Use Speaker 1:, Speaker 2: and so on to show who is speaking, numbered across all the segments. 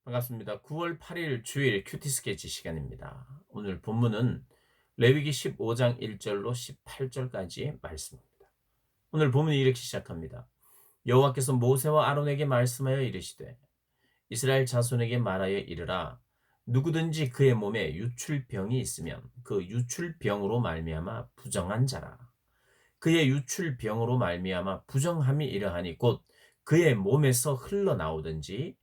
Speaker 1: 반갑습니다. 9월 8일 주일 큐티 스케치 시간입니다. 오늘 본문은 레위기 15장 1절로 18절까지의 말씀입니다. 오늘 본문이 이렇게 시작합니다. 여호와께서 모세와 아론에게 말씀하여 이르시되 이스라엘 자손에게 말하여 이르라 누구든지 그의 몸에 유출병이 있으면 그 유출병으로 말미암아 부정한 자라. 그의 유출병으로 말미암아 부정함이 이러하니 곧 그의 몸에서 흘러나오든지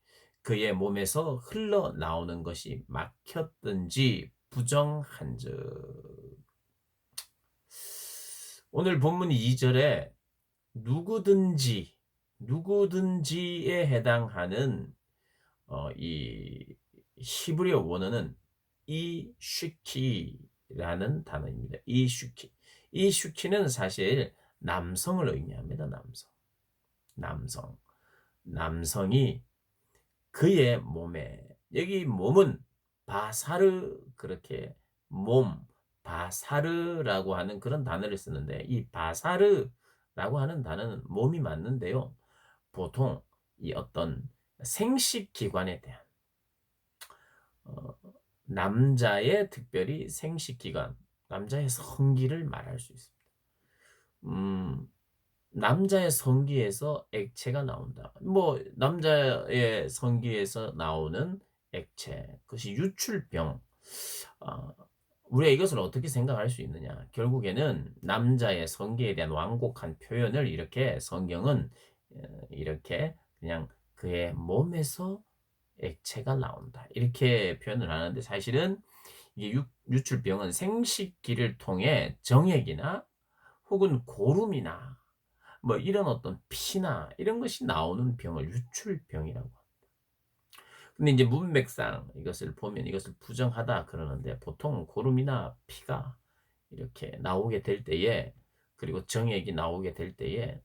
Speaker 1: 그의 몸에서 흘러나오는 것이 막혔든지 부정한즉. 오늘 본문 2절에 누구든지 누구든지에 해당하는 이 히브리어 원어는 이슈키라는 단어입니다. 이슈키. 이슈키는 사실 남성을 의미합니다. 남성. 남성이 그의 몸에, 여기 몸은 바사르, 그렇게 바사르라고 하는 그런 단어를 쓰는데, 이 바사르라고 하는 단어는 몸이 맞는데요. 보통 이 어떤 생식기관에 대한 어, 남자의 특별히 생식기관, 남자의 성기를 말할 수 있습니다. 음, 남자의 성기에서 액체가 나온다. 뭐 남자의 성기에서 나오는 액체, 그것이 유출병. 어, 우리가 이것을 어떻게 생각할 수 있느냐? 결국에는 남자의 성기에 대한 완곡한 표현을 이렇게 성경은 이렇게 그냥 그의 몸에서 액체가 나온다, 이렇게 표현을 하는데, 사실은 이게 유출병은 생식기를 통해 정액이나 혹은 고름이나 뭐 이런 어떤 피나 이런 것이 나오는 병을 유출병이라고 합니다. 근데 이제 문맥상 이것을 보면 이것을 부정하다 그러는데, 보통 고름이나 피가 이렇게 나오게 될 때에, 그리고 정액이 나오게 될 때에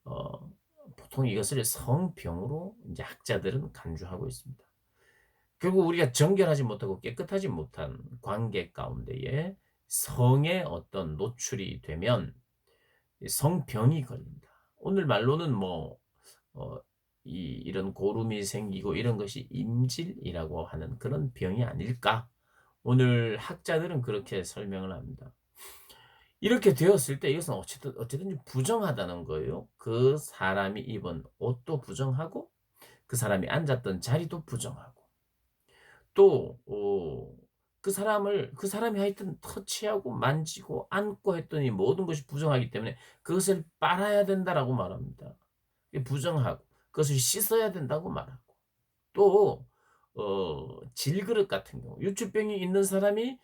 Speaker 1: 어, 보통 이것을 성병으로 이제 학자들은 간주하고 있습니다. 결국 우리가 정결하지 못하고 깨끗하지 못한 관계 가운데에 성의 어떤 노출이 되면 성병이 걸린다. 오늘 말로는 뭐 어, 이런 고름이 생기고 이런 것이 임질이라고 하는 그런 병이 아닐까? 오늘 학자들은 그렇게 설명을 합니다. 이렇게 되었을 때 이것은 어쨌든 부정하다는 거예요. 그 사람이 입은 옷도 부정하고 그 사람이 앉았던 자리도 부정하고, 또 그 사람이 하여튼 터치하고 만지고 안고 했더니 모든 것이 부정하기 때문에 그것을 빨아야 된다라고 말합니다. 부정하고 그것을 씻어야 된다고 말하고, 또 질그릇 같은 경우 유축병이 있는 사람이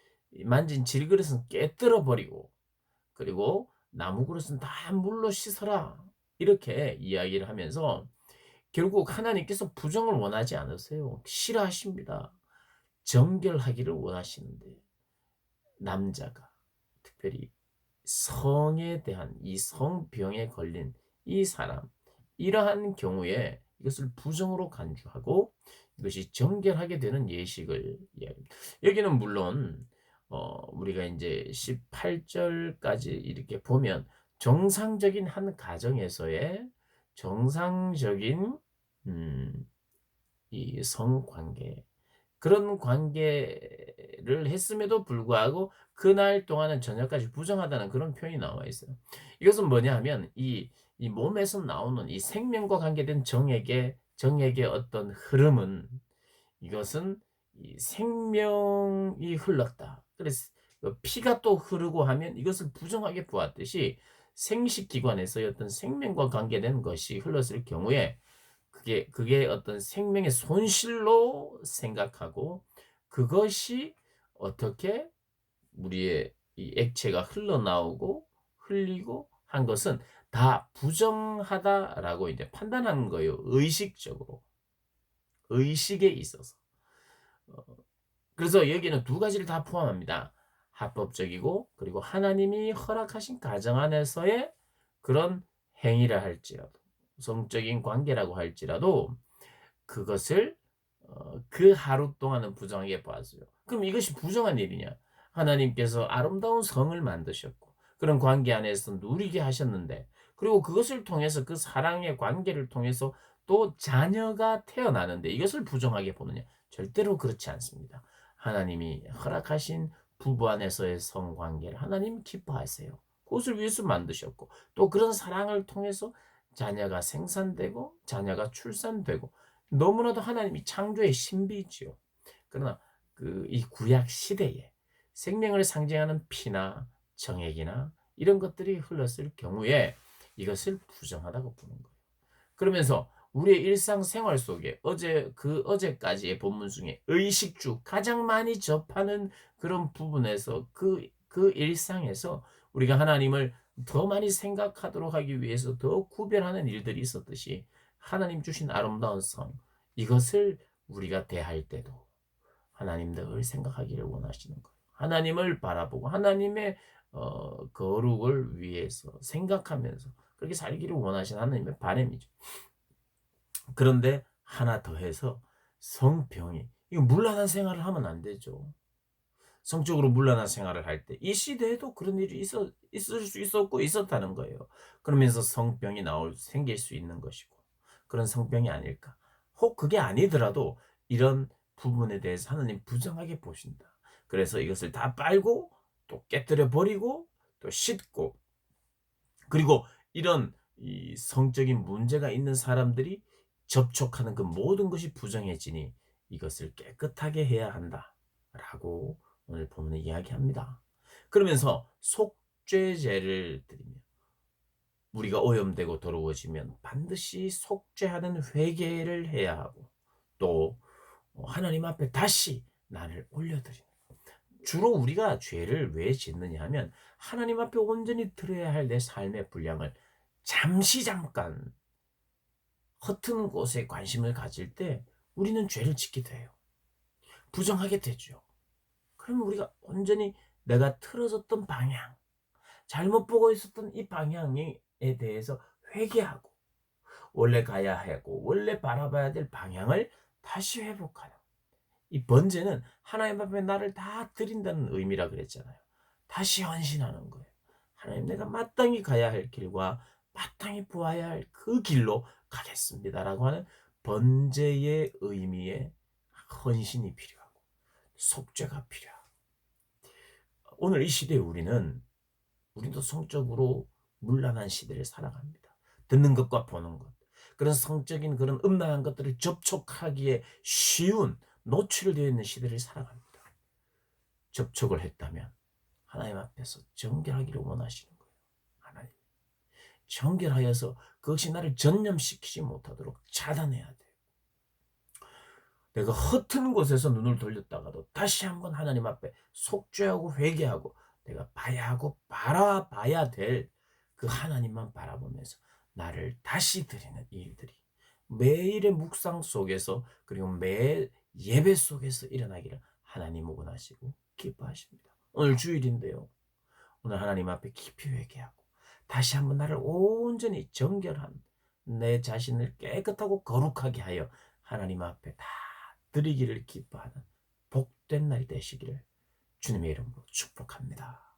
Speaker 1: 만진 질그릇은 깨뜨려 버리고, 그리고 나무 그릇은 다 물로 씻어라, 이렇게 이야기를 하면서 결국 하나님께서 부정을 원하지 않으세요. 싫어하십니다. 정결하기를 원하시는데, 남자가 특별히 성에 대한 이 성병에 걸린 이 사람, 이러한 경우에 이것을 부정으로 간주하고 이것이 정결하게 되는 예식을 이야기합니다. 여기는 물론 우리가 이제 18절까지 이렇게 보면 정상적인 한 가정에서의 정상적인 이 성관계, 그런 관계를 했음에도 불구하고 그날 동안은 저녁까지 부정하다는 그런 표현이 나와 있어요. 이것은 뭐냐 하면 이 몸에서 나오는 이 생명과 관계된 정액의 어떤 흐름은, 이것은 이 생명이 흘렀다, 그래서 피가 또 흐르고 하면 이것을 부정하게 보았듯이, 생식기관에서 어떤 생명과 관계된 것이 흘렀을 경우에 그게 어떤 생명의 손실로 생각하고, 그것이 어떻게 우리의 이 액체가 흘러나오고 흘리고 한 것은 다 부정하다라고 이제 판단하는 거예요. 의식적으로. 의식에 있어서. 어, 그래서 여기는 두 가지를 다 포함합니다. 합법적이고, 그리고 하나님이 허락하신 가정 안에서의 그런 행위라 할지라도, 성적인 관계라고 할지라도 그것을 그 하루 동안은 부정하게 보았어요. 그럼 이것이 부정한 일이냐? 하나님께서 아름다운 성을 만드셨고 그런 관계 안에서 누리게 하셨는데, 그리고 그것을 통해서 그 사랑의 관계를 통해서 또 자녀가 태어나는데 이것을 부정하게 보느냐? 절대로 그렇지 않습니다. 하나님이 허락하신 부부 안에서의 성관계를 하나님 기뻐하세요. 그것을 위해서 만드셨고 또 그런 사랑을 통해서 자녀가 생산되고 자녀가 출산되고 너무나도 하나님이 창조의 신비지요. 그러나 이 구약 시대에 생명을 상징하는 피나 정액이나 이런 것들이 흘렀을 경우에 이것을 부정하다고 보는 거예요. 그러면서 우리의 일상생활 속에 어제까지의 본문 중에 의식주 가장 많이 접하는 그런 부분에서 그 일상에서 우리가 하나님을 더 많이 생각하도록 하기 위해서 더 구별하는 일들이 있었듯이 하나님 주신 아름다운 성 이것을 우리가 대할 때도 하나님 늘 생각하기를 원하시는 거예요. 하나님을 바라보고 하나님의 거룩을 위해서 생각하면서 그렇게 살기를 원하시는 하나님의 바람이죠. 그런데 하나 더해서 성병이 이거 문란한 생활을 하면 안 되죠. 성적으로 문란한 생활을 할 때 이 시대에도 그런 일이 있을 수 있었고 있었다는 거예요. 그러면서 성병이 생길 수 있는 것이고 그런 성병이 아닐까. 혹 그게 아니더라도 이런 부분에 대해서 하나님 부정하게 보신다. 그래서 이것을 다 빨고 또 깨뜨려 버리고 또 씻고 그리고 이런 이 성적인 문제가 있는 사람들이 접촉하는 그 모든 것이 부정해지니 이것을 깨끗하게 해야 한다라고 오늘 본문에 이야기합니다. 그러면서 속죄제를 드리며 우리가 오염되고 더러워지면 반드시 속죄하는 회개를 해야 하고 또 하나님 앞에 다시 나를 올려드리는 주로 우리가 죄를 왜 짓느냐 하면 하나님 앞에 온전히 드려야 할 내 삶의 분량을 잠깐 허튼 곳에 관심을 가질 때 우리는 죄를 짓게 돼요. 부정하게 되죠. 그러면 우리가 온전히 내가 틀어졌던 방향, 잘못 보고 있었던 이 방향에 대해서 회개하고 원래 가야 하고 원래 바라봐야 될 방향을 다시 회복하는 이 번제는 하나님 앞에 나를 다 드린다는 의미라 그랬잖아요. 다시 헌신하는 거예요. 하나님 내가 마땅히 가야 할 길과 마땅히 보아야 할 그 길로 가겠습니다라고 하는 번제의 의미의 헌신이 필요하고 속죄가 필요하고 오늘 이 시대에 우리도 성적으로 문란한 시대를 살아갑니다. 듣는 것과 보는 것 그런 성적인 그런 음란한 것들을 접촉하기에 쉬운 노출되어 있는 시대를 살아갑니다. 접촉을 했다면 하나님 앞에서 정결하기를 원하시는 거예요. 하나님 정결하여서 그것이 나를 전념시키지 못하도록 차단해야 돼요. 내가 허튼 곳에서 눈을 돌렸다가도 다시 한번 하나님 앞에 속죄하고 회개하고 내가 봐야 하고 바라봐야 될 그 하나님만 바라보면서 나를 다시 드리는 일들이 매일의 묵상 속에서 그리고 매 예배 속에서 일어나기를 하나님 원하시고 기뻐하십니다. 오늘 주일인데요. 오늘 하나님 앞에 깊이 회개하고 다시 한번 나를 온전히 정결한 내 자신을 깨끗하고 거룩하게 하여 하나님 앞에 다 드리기를 기뻐하는 복된 날이 되시기를 주님의 이름으로 축복합니다.